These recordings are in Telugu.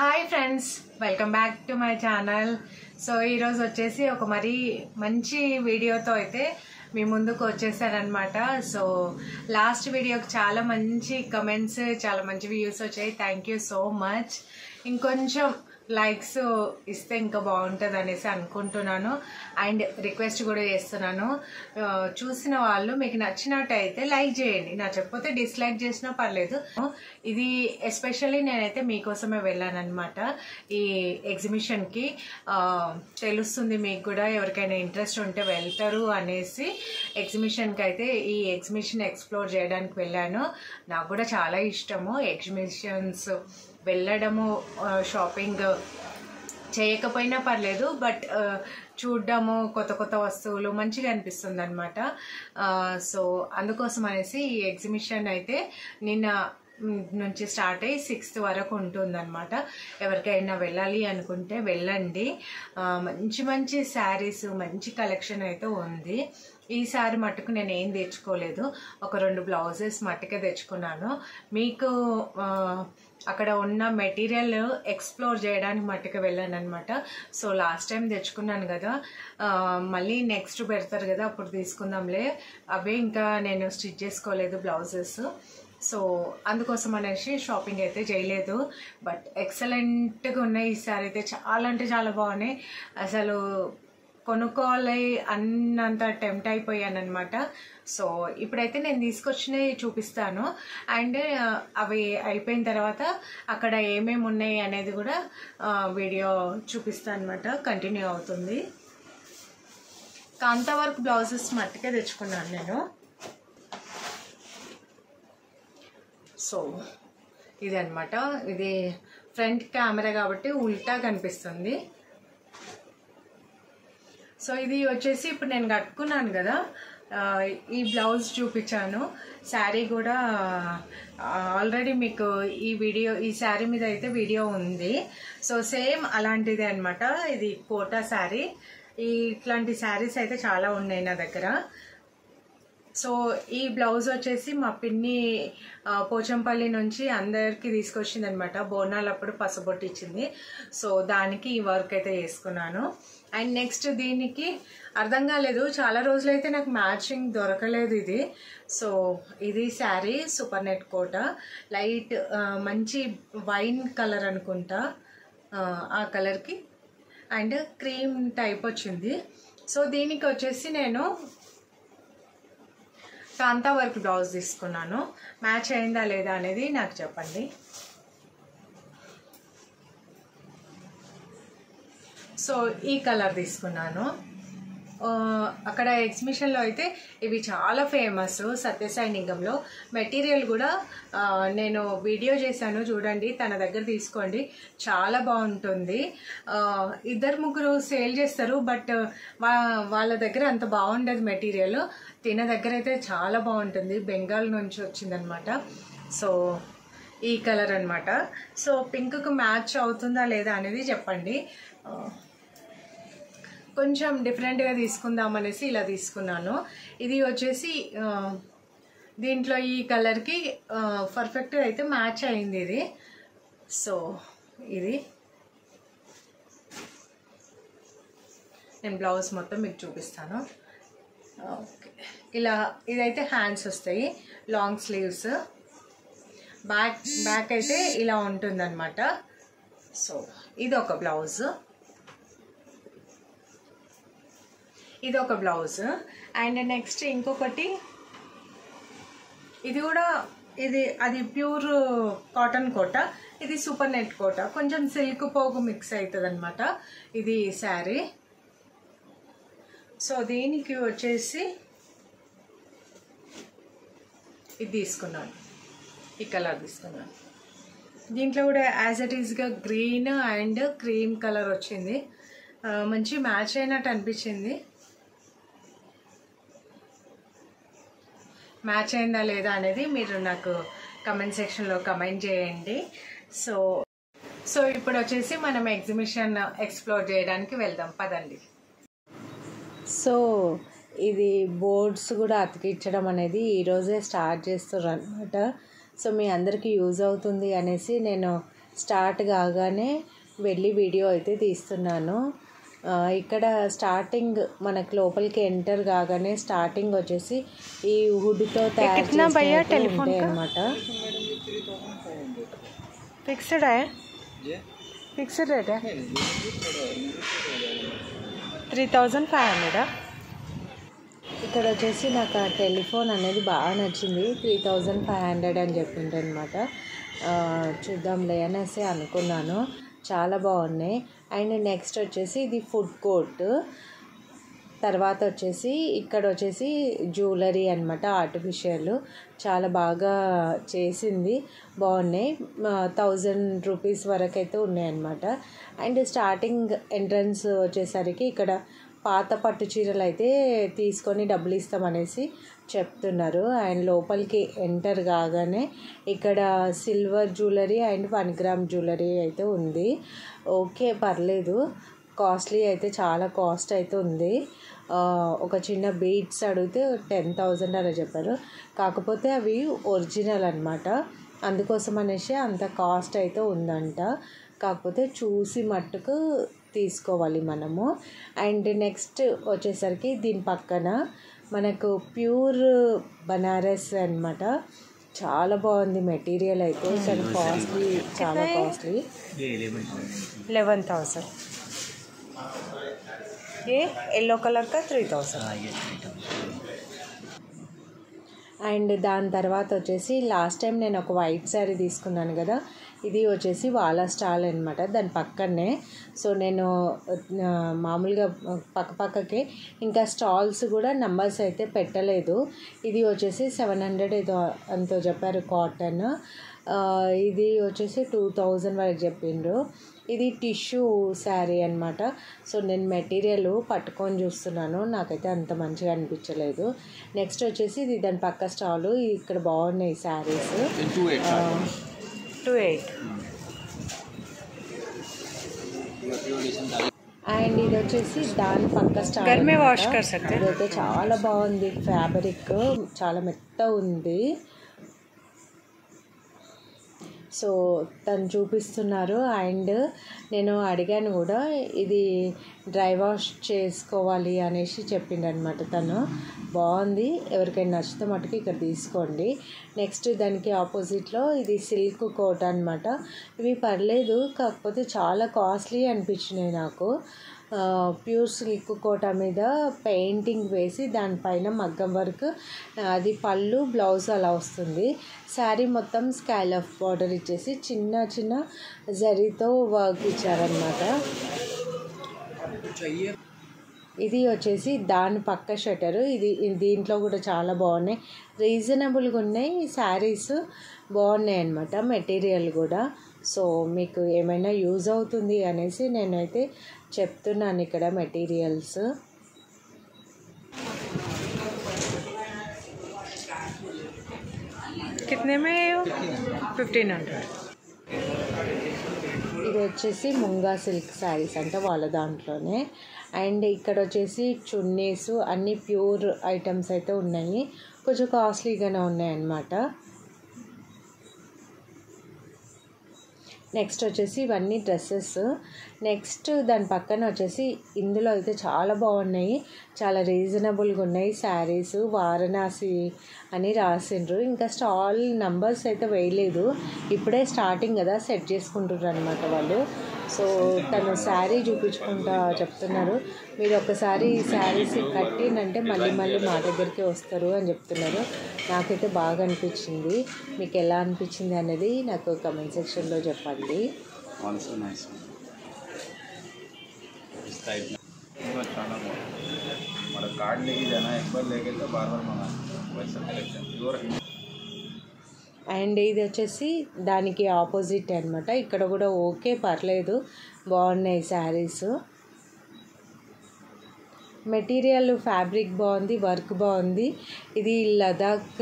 Hi friends, welcome back to my channel. So ఈరోజు వచ్చేసి ఒక మరీ మంచి వీడియోతో అయితే మీ ముందుకు వచ్చేసారనమాట. సో లాస్ట్ వీడియోకి చాలా మంచి కమెంట్స్, చాలా మంచి వ్యూస్ వచ్చాయి. Thank you so much. ఇంకొంచెం లైక్స్ ఇస్తే ఇంకా బాగుంటుంది అనేసి అనుకుంటున్నాను అండ్ రిక్వెస్ట్ కూడా చేస్తున్నాను. చూసిన వాళ్ళు మీకు నచ్చినట్టయితే లైక్ చేయండి, నచ్చకపోతే డిస్లైక్ చేసినా పర్లేదు. ఇది ఎస్పెషల్లీ నేనైతే మీకోసమే వెళ్ళాను అనమాట ఈ ఎగ్జిబిషన్కి. తెలుస్తుంది మీకు కూడా, ఎవరికైనా ఇంట్రెస్ట్ ఉంటే వెళ్తారు అనేసి ఎగ్జిబిషన్కి అయితే ఈ ఎగ్జిబిషన్ ఎక్స్ప్లోర్ చేయడానికి వెళ్ళాను. నాకు కూడా చాలా ఇష్టము ఎగ్జిబిషన్స్ వెళ్ళడము. షాపింగ్ చేయకపోయినా పర్లేదు, బట్ చూడడము, కొత్త కొత్త వస్తువులు మంచిగా అనిపిస్తుంది అనమాట. సో అందుకోసం అనేసి ఈ ఎగ్జిబిషన్ అయితే నిన్న నుంచి స్టార్ట్ అయ్యి 6th వరకు ఉంటుందన్నమాట. ఎవరికైనా వెళ్ళాలి అనుకుంటే వెళ్ళండి. మంచి మంచి శారీస్, మంచి కలెక్షన్ అయితే ఉంది. ఈసారి మట్టుకు నేను ఏం తెచ్చుకోలేదు, ఒక 2 బ్లౌజెస్ మట్టుకే తెచ్చుకున్నాను. మీకు అక్కడ ఉన్న మెటీరియల్ ఎక్స్ప్లోర్ చేయడానికి మట్టుకు వెళ్ళాను అనమాట. సో లాస్ట్ టైం తెచ్చుకున్నాను కదా, మళ్ళీ నెక్స్ట్ పెడతారు కదా అప్పుడు తీసుకుందాంలే, అవే ఇంకా నేను స్టిచ్ చేసుకోలేదు బ్లౌజెస్. సో అందుకోసం అనేసి షాపింగ్ అయితే చేయలేదు. బట్ ఎక్సలెంట్గా ఉన్నాయి ఈసారి అయితే, చాలా అంటే చాలా బాగున్నాయి. అసలు కొనుక్కోవాలి అన్నంత టెంప్ట్ అయిపోయాను అనమాట. సో ఇప్పుడైతే నేను తీసుకొచ్చినవి చూపిస్తాను అండ్ అవి అయిపోయిన తర్వాత అక్కడ ఏమేమి ఉన్నాయి అనేది కూడా వీడియో చూపిస్తాను అనమాట. కంటిన్యూ అవుతుంది. కాంతా వర్క్ బ్లౌజెస్ మట్టుకే తెచ్చుకున్నాను నేను. సో ఇదన్నమాట, ఇది ఫ్రంట్ కెమెరా కాబట్టి ఉల్టా కనిపిస్తుంది. సో ఇది వచ్చేసి ఇప్పుడు నేను కట్టుకున్నాను కదా, ఈ బ్లౌజ్ చూపించాను. శారీ కూడా ఆల్రెడీ మీకు ఈ శారీ మీద అయితే వీడియో ఉంది. సో సేమ్ అలాంటిదే అనమాట. ఇది కోటా శారీ. ఇట్లాంటి శారీస్ అయితే చాలా ఉన్నాయి నా దగ్గర. సో ఈ బ్లౌజ్ వచ్చేసి మా పిన్ని పోచంపల్లి నుంచి అందరికీ తీసుకొచ్చింది అనమాట. బోనాలప్పుడు పసుబొట్టు ఇచ్చింది. సో దానికి ఈ వర్క్ అయితే చేసుకున్నాను. అండ్ నెక్స్ట్ దీనికి అర్థం కాలేదు, చాలా రోజులైతే నాకు మ్యాచింగ్ దొరకలేదు ఇది. సో ఇది శారీ సూపర్ నెట్ కోట, లైట్ మంచి వైన్ కలర్ అనుకుంటా ఆ కలర్కి, అండ్ క్రీమ్ టైప్ వచ్చింది. సో దీనికి వచ్చేసి నేను కాంతా వర్క్ బ్లౌజ్ తీసుకున్నాను. మ్యాచ్ అయిందా లేదా అనేది నాకు చెప్పండి. సో ఈ కలర్ తీసుకున్నాను. అక్కడ ఎగ్జిబిషన్లో అయితే ఇవి చాలా ఫేమస్ సత్యసాయి నిగంలో. మెటీరియల్ కూడా నేను వీడియో చేశాను, చూడండి, తన దగ్గర తీసుకోండి, చాలా బాగుంటుంది. 2-3 సేల్ చేస్తారు, బట్ వాళ్ళ దగ్గర అంత బాగుండదు మెటీరియల్. తిన దగ్గర అయితే చాలా బాగుంటుంది. బెంగాల్ నుంచి వచ్చిందనమాట. సో ఈ కలర్ అనమాట. సో పింక్కు మ్యాచ్ అవుతుందా లేదా అనేది చెప్పండి. కొంచెం డిఫరెంట్గా తీసుకుందామనేసి ఇలా తీసుకున్నాను. ఇది వచ్చేసి దీంట్లో ఈ కలర్కి పర్ఫెక్ట్గా అయితే మ్యాచ్ అయింది ఇది. సో ఇది నేను బ్లౌజ్ మొత్తం మీకు చూపిస్తాను. ఓకే, ఇలా ఇదైతే హ్యాండ్స్ వస్తాయి, లాంగ్ స్లీవ్స్. బ్యాక్ అయితే ఇలా ఉంటుందన్నమాట. సో ఇది ఒక బ్లౌజ్, ఇది ఒక బ్లౌజ్. అండ్ నెక్స్ట్ ఇంకొకటి, ఇది కూడా అది ప్యూర్ కాటన్ కోట, ఇది సూపర్ నెట్ కోట, కొంచెం సిల్క్ పోగు మిక్స్ అవుతుంది అనమాట. ఇది శారీ. సో దీనికి వచ్చేసి ఇది తీసుకున్నాను, ఈ కలర్ తీసుకున్నాను. దీంట్లో కూడా యాజ్ ఇట్ ఈస్గా గ్రీన్ అండ్ క్రీమ్ కలర్ వచ్చింది. మంచి మ్యాచ్ అయినట్టు అనిపించింది. మ్యాచ్ అయిందా లేదా అనేది మీరు నాకు కమెంట్ సెక్షన్లో కమెంట్ చేయండి. సో ఇప్పుడు వచ్చేసి మనం ఎగ్జిబిషన్ ఎక్స్ప్లోర్ చేయడానికి వెళ్దాం, పదండి. సో ఇది బోర్డ్స్ కూడా అతికించడం అనేది ఈరోజే స్టార్ట్ చేస్తారు అనమాట. సో మీ అందరికీ యూజ్ అవుతుంది అనేసి నేను స్టార్ట్ కాగానే వెళ్ళి వీడియో అయితే తీస్తున్నాను. ఇక్కడ స్టార్టింగ్ మనకు లోపలికి ఎంటర్ కాగానే స్టార్టింగ్ వచ్చేసి ఈ వుడ్తో తయారు చేసినవి ఉంటాయి అన్నమాట. ఫిక్స్డ్ రేటా? 3500. ఇక్కడ వచ్చేసి నాకు ఆ టెలిఫోన్ అనేది బాగా నచ్చింది. 3500 అని చెప్పిండ్రు అనమాట. చూద్దాంలే అనేసి అనుకున్నాను. చాలా బాగున్నాయి. అండ్ నెక్స్ట్ వచ్చేసి ఇది ఫుడ్ కోర్ట్. తర్వాత వచ్చేసి ఇక్కడ వచ్చేసి జ్యువెలరీ అనమాట, ఆర్టిఫిషియల్ చాలా బాగా చేసింది, బాగున్నాయి. 1000 రూపీస్ వరకు అయితే ఉన్నాయన్నమాట. అండ్ స్టార్టింగ్ ఎంట్రన్స్ వచ్చేసరికి ఇక్కడ పాత పట్టు చీరలు అయితే తీసుకొని డబ్బులు ఇస్తామనేసి చెప్తున్నారు. అండ్ లోపలికి ఎంటర్ కాగానే ఇక్కడ silver jewellery and 1 gram jewellery అయితే ఉంది. ఓకే, పర్లేదు. కాస్ట్లీ అయితే చాలా కాస్ట్ అయితే ఉంది. ఒక చిన్న బీడ్స్ అడిగితే 10,000 అలా చెప్పారు. కాకపోతే అవి ఒరిజినల్ అనమాట, అందుకోసం అనేసి అంత కాస్ట్ అయితే ఉందంట. కాకపోతే చూసి మట్టుకు తీసుకోవాలి మనము. అండ్ నెక్స్ట్ వచ్చేసరికి దీని పక్కన మనకు ప్యూర్ బనారస్ అనమాట. చాలా బాగుంది మెటీరియల్ అయితే, కానీ కాస్ట్లీ, చాలా కాస్ట్లీ. 11,000. ये येलो कलर का 3000. అండ్ దాని తర్వాత వచ్చేసి లాస్ట్ టైం నేను ఒక వైట్ శారీ తీసుకున్నాను కదా, ఇది వచ్చేసి వాళ్ళ స్టాల్ అనమాట, దాని పక్కనే. సో నేను మామూలుగా పక్కకే ఇంకా స్టాల్స్ కూడా నంబర్స్ అయితే పెట్టలేదు. ఇది వచ్చేసి 700 ఏదో అంతో చెప్పారు కాటన్. ఇది వచ్చేసి 2000 వరకు చెప్పిండ్రు. ఇది టిష్యూ శారీ అనమాట. సో నేను మెటీరియల్ పట్టుకొని చూస్తున్నాను, నాకైతే అంత మంచిగా అనిపించలేదు. నెక్స్ట్ వచ్చేసి ఇది దాని పక్క స్టాలు. ఇక్కడ బాగున్నాయి శారీస్. 28. అండ్ ఇది వచ్చేసి దాని పక్క స్టాల్. ఇదైతే చాలా బాగుంది, ఫ్యాబ్రిక్ చాలా మెత్తగా ఉంది. సో తను చూపిస్తున్నారు. అండ్ నేను అడిగాను కూడా, ఇది డ్రై వాష్ చేసుకోవాలి అనేసి చెప్పిండనమాట తను. బాగుంది, ఎవరికైనా నచ్చితే మటుకు ఇక్కడ తీసుకోండి. నెక్స్ట్ దానికి ఆపోజిట్లో ఇది సిల్క్ కోట్ అనమాట. ఇవి పర్లేదు, కాకపోతే చాలా కాస్ట్లీ అనిపించినాయి నాకు. ప్యూర్ సిల్క్ కోట మీద పెయింటింగ్ వేసి దానిపైన మగ్గం వర్క్, అది పళ్ళు, బ్లౌజ్ అలా వస్తుంది. శారీ మొత్తం స్కాలప్ బార్డర్ ఇచ్చేసి చిన్న చిన్న జరీతో వర్క్ ఇచ్చారనమాట. ఇది వచ్చేసి దాని పక్క షటరు. దీంట్లో కూడా చాలా బాగున్నాయి, రీజనబుల్గా ఉన్నాయి. శారీస్ బాగున్నాయి అన్నమాట, మెటీరియల్ కూడా. సో మీకు ఏమైనా యూజ్ అవుతుంది అనేసి నేనైతే చెప్తున్నాను ఇక్కడ మెటీరియల్స్. కితనే మే 1500. ఇది వచ్చేసి ముంగా సిల్క్ శారీస్ అంట వాళ్ళ దాంట్లోనే. అండ్ ఇక్కడ వచ్చేసి చున్నీస్ అన్నీ ప్యూర్ ఐటమ్స్ అయితే ఉన్నాయి, కొంచెం కాస్ట్లీగానే ఉన్నాయన్నమాట. నెక్స్ట్ వచ్చేసి ఇవన్నీ డ్రెస్సెస్. నెక్స్ట్ దాని పక్కన వచ్చేసి ఇందులో అయితే చాలా బాగున్నాయి, చాలా రీజనబుల్గా ఉన్నాయి శారీస్. వారణాసి అని రాసిండ్రు. ఇంకా స్టాల్ నంబర్స్ అయితే వేయలేదు, ఇప్పుడే స్టార్టింగ్ కదా, సెట్ చేసుకుంటున్నారు అనమాట వాళ్ళు. సో తను శారీ చూపించుకుంటా చెప్తున్నారు, మీరు ఒకసారి ఈ శారీస్ కట్టినంటే మళ్ళీ మళ్ళీ మా దగ్గరికి వస్తారు అని చెప్తున్నారు. నాకైతే బాగా అనిపించింది. మీకు ఎలా అనిపించింది అనేది నాకు కమెంట్ సెక్షన్లో చెప్పండి. అండ్ ఇది వచ్చేసి దానికి ఆపోజిట్ అనమాట. ఇక్కడ కూడా ఓకే, పర్లేదు, బాగున్నాయి శారీస్. మెటీరియల్ ఫ్యాబ్రిక్ బాగుంది, వర్క్ బాగుంది. ఇది లదాఖ్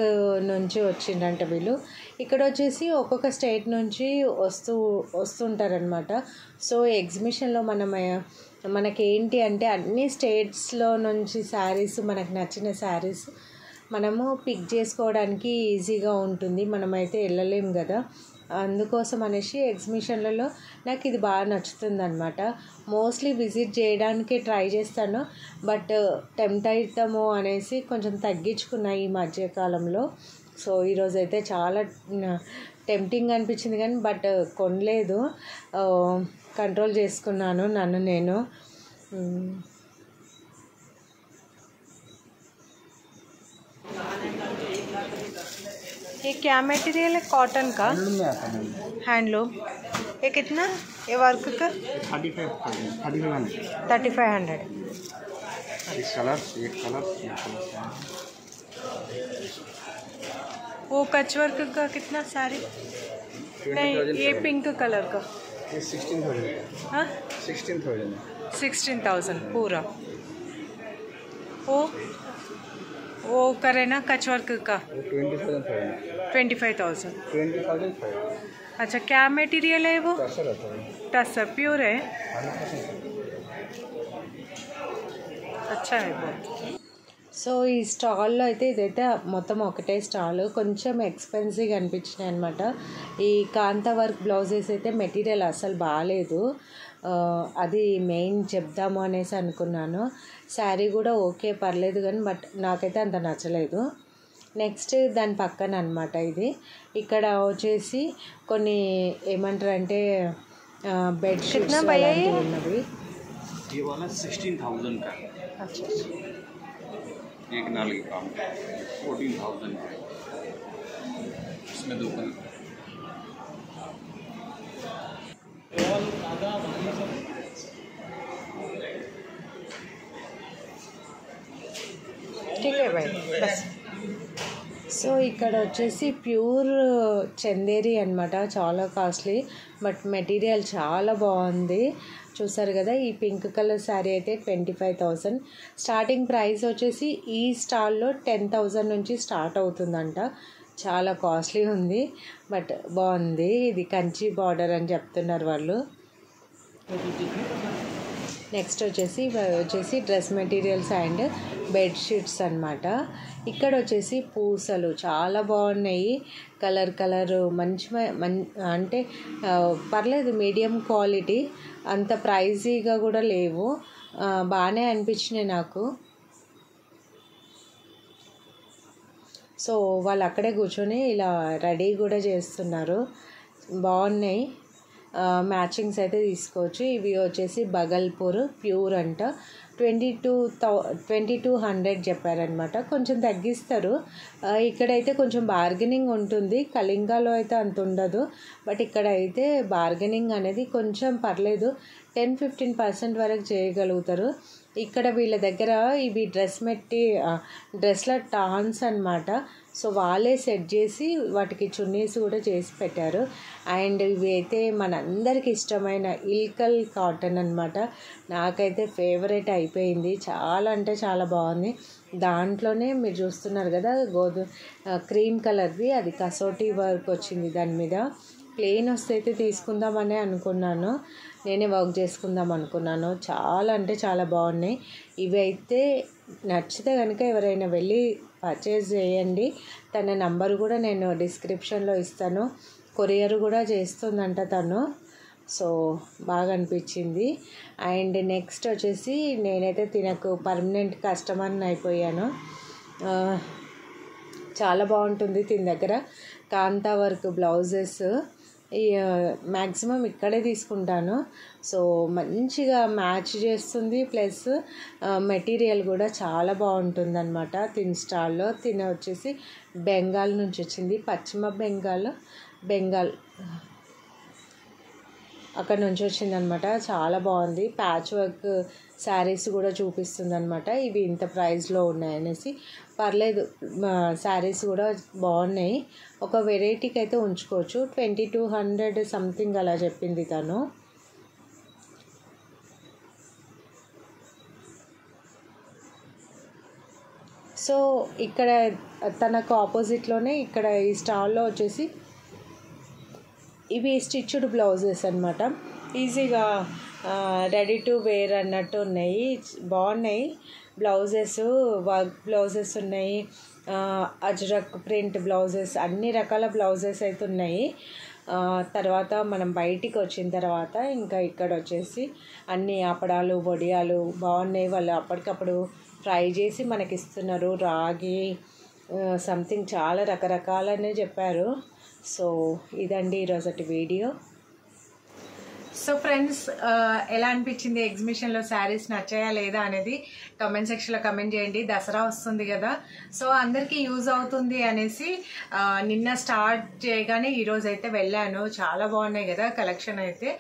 నుంచి వచ్చిందంట వీళ్ళు. ఇక్కడ వచ్చేసి ఒక్కొక్క స్టేట్ నుంచి వస్తుంటారనమాట. సో ఎగ్జిబిషన్లో మనకేంటి అంటే అన్ని స్టేట్స్లో నుంచి శారీస్, మనకు నచ్చిన శారీస్ మనము పిక్ చేసుకోవడానికి ఈజీగా ఉంటుంది. మనమైతే వెళ్ళలేము కదా, అందుకోసం అనేసి ఎగ్జిబిషన్లలో నాకు ఇది బాగా నచ్చుతుంది అనమాట. మోస్ట్లీ విజిట్ చేయడానికి ట్రై చేస్తాను, బట్ టెంప్ట్ అవుతాము అనేసి కొంచెం తగ్గించుకున్నా ఈ మధ్యకాలంలో. సో ఈరోజు అయితే చాలా టెంప్టింగ్ అనిపించింది కానీ బట్ కొనలేదు, కంట్రోల్ చేసుకున్నాను నన్ను నేను. ये क्या मटेरियल है? कॉटन का हैंडलूम। ये कितना? ये वर्क का 3500। वो कच वर्क का कितना साड़ी? नहीं, ये पिंक कलर का 16,000 पूरा। वो करे ना कच वर्क का 25,000। अच्छा, क्या मटेरियल है वो? टसर प्योर है, अच्छा है बहुत। సో ఈ స్టాల్లో అయితే ఇదైతే మొత్తం ఒకటే స్టాల్, కొంచెం ఎక్స్పెన్సివ్గా అనిపించినాయి అనమాట. ఈ కాంతా వర్క్ బ్లౌజెస్ అయితే మెటీరియల్ అసలు బాగాలేదు, అది మెయిన్ చెప్దాము అనేసి అనుకున్నాను. శారీ కూడా ఓకే పర్లేదు కానీ బట్ నాకైతే అంత నచ్చలేదు. నెక్స్ట్ దాని పక్కన అనమాట ఇది. ఇక్కడ వచ్చేసి కొన్ని ఏమంటారు అంటే బెడ్షీట్స్ అలాంటివి ఉన్నవి. एक नाली का 14,000 का, इसमें 2 कलर। ठीक है भाई बस। సో ఇక్కడ వచ్చేసి ప్యూర్ చందేరి అనమాట, చాలా కాస్ట్లీ బట్ మెటీరియల్ చాలా బాగుంది. చూసారు కదా, ఈ పింక్ కలర్ శారీ అయితే 25,000. స్టార్టింగ్ ప్రైస్ వచ్చేసి ఈ స్టాల్లో 10,000 నుంచి స్టార్ట్ అవుతుందంట. చాలా కాస్ట్లీ ఉంది బట్ బాగుంది. ఇది కంచి బార్డర్ అని చెప్తున్నారు వాళ్ళు. నెక్స్ట్ వచ్చేసి డ్రెస్ మెటీరియల్స్ అండ్ బెడ్షీట్స్ అనమాట. ఇక్కడ వచ్చేసి పూసలు చాలా బాగున్నాయి, కలర్ మంచి అంటే పర్లేదు, మీడియం క్వాలిటీ, అంత ప్రైజీగా కూడా లేవు, బాగానే అనిపించినాయి నాకు. సో వాళ్ళు అక్కడే కూర్చొని ఇలా రెడీ కూడా చేస్తున్నారు, బాగున్నాయి. మ్యాచింగ్స్ అయితే తీసుకోవచ్చు. ఇవి వచ్చేసి బగల్పూర్ ప్యూర్ అంట, 2200 చెప్పారనమాట. కొంచెం తగ్గిస్తారు, ఇక్కడైతే కొంచెం బార్గెనింగ్ ఉంటుంది. కళింగాలో అయితే అంత ఉండదు, బట్ ఇక్కడ అయితే బార్గెనింగ్ అనేది కొంచెం పర్లేదు, 10-15% వరకు చేయగలుగుతారు. ఇక్కడ వీళ్ళ దగ్గర ఇవి డ్రెస్ల టాన్స్ అనమాట. సో వాళ్ళే సెట్ చేసి వాటికి చున్నీస్ కూడా చేసి పెట్టారు. అండ్ ఇవి అయితే మనందరికి ఇష్టమైన ఇల్కల్ కాటన్ అనమాట. నాకైతే ఫేవరెట్ అయిపోయింది, చాలా అంటే చాలా బాగుంది. దాంట్లోనే మీరు చూస్తున్నారు కదా క్రీమ్ కలర్ది, అది కసోటీ వర్క్ వచ్చింది దాని మీద. ప్లెయిన్ వస్తే అయితే తీసుకుందామనే అనుకున్నాను, నేనే వర్క్ చేసుకుందాం అనుకున్నాను. చాలా అంటే చాలా బాగున్నాయి. ఇవి అయితే నచ్చితే కనుక ఎవరైనా వెళ్ళి పర్చేజ్ చేయండి. తన నంబర్ కూడా నేను డిస్క్రిప్షన్లో ఇస్తాను, కొరియర్ కూడా చేస్తుందంట తను. సో బాగా అనిపించింది. అండ్ నెక్స్ట్ వచ్చేసి నేనైతే తినకు పర్మనెంట్ కస్టమర్ని అయిపోయాను. చాలా బాగుంటుంది తిన దగ్గర కాంతా వర్క్ బ్లౌజెస్. మ్యాక్సిమం ఇక్కడే తీసుకుంటాను. సో మంచిగా మ్యాచ్ చేస్తుంది, ప్లస్ మెటీరియల్ కూడా చాలా బాగుంటుంది అనమాట. తిన్ స్టాల్లో వచ్చేసి బెంగాల్ నుంచి వచ్చింది, పశ్చిమ బెంగాల్ అక్కడ నుంచి వచ్చిందనమాట. చాలా బాగుంది. ప్యాచ్ వర్క్ శారీస్ కూడా చూపిస్తుంది అనమాట. ఇవి ఇంత ప్రైస్లో ఉన్నాయనేసి పర్లేదు, శారీస్ కూడా బాగున్నాయి. ఒక వెరైటీకి అయితే ఉంచుకోవచ్చు. 2200 సంథింగ్ అలా చెప్పింది తను. సో ఇక్కడ తనకు ఆపోజిట్లోనే ఇక్కడ ఈ స్టాల్లో వచ్చేసి ఇవి స్టిచ్డ్ బ్లౌజెస్ అనమాట. ఈజీగా రెడీ టు వేర్ అన్నట్టు ఉన్నాయి, బాగున్నాయి బ్లౌజెస్. వర్క్ బ్లౌజెస్ ఉన్నాయి, అజ్రక్ ప్రింట్ బ్లౌజెస్, అన్ని రకాల బ్లౌజెస్ అయితే ఉన్నాయి. తర్వాత మనం బయటికి వచ్చిన తర్వాత ఇంకా ఇక్కడ వచ్చేసి అన్ని అప్పడాలు వడియాలు బాగున్నాయి. వాళ్ళు అప్పటికప్పుడు ఫ్రై చేసి మనకి ఇస్తున్నారు. రాగి సంథింగ్ చాలా రకరకాలనే చెప్పారు. సో ఇదండి ఈరోజటి వీడియో. సో ఫ్రెండ్స్, ఎలా అనిపించింది ఎగ్జిబిషన్లో శారీస్ నచ్చాయా లేదా అనేది కమెంట్ సెక్షన్లో కమెంట్ చేయండి. దసరా వస్తుంది కదా, సో అందరికీ యూజ్ అవుతుంది అనేసి నిన్న స్టార్ట్ చేయగానే ఈరోజు అయితే వెళ్ళాను. చాలా బాగున్నాయి కదా కలెక్షన్ అయితే.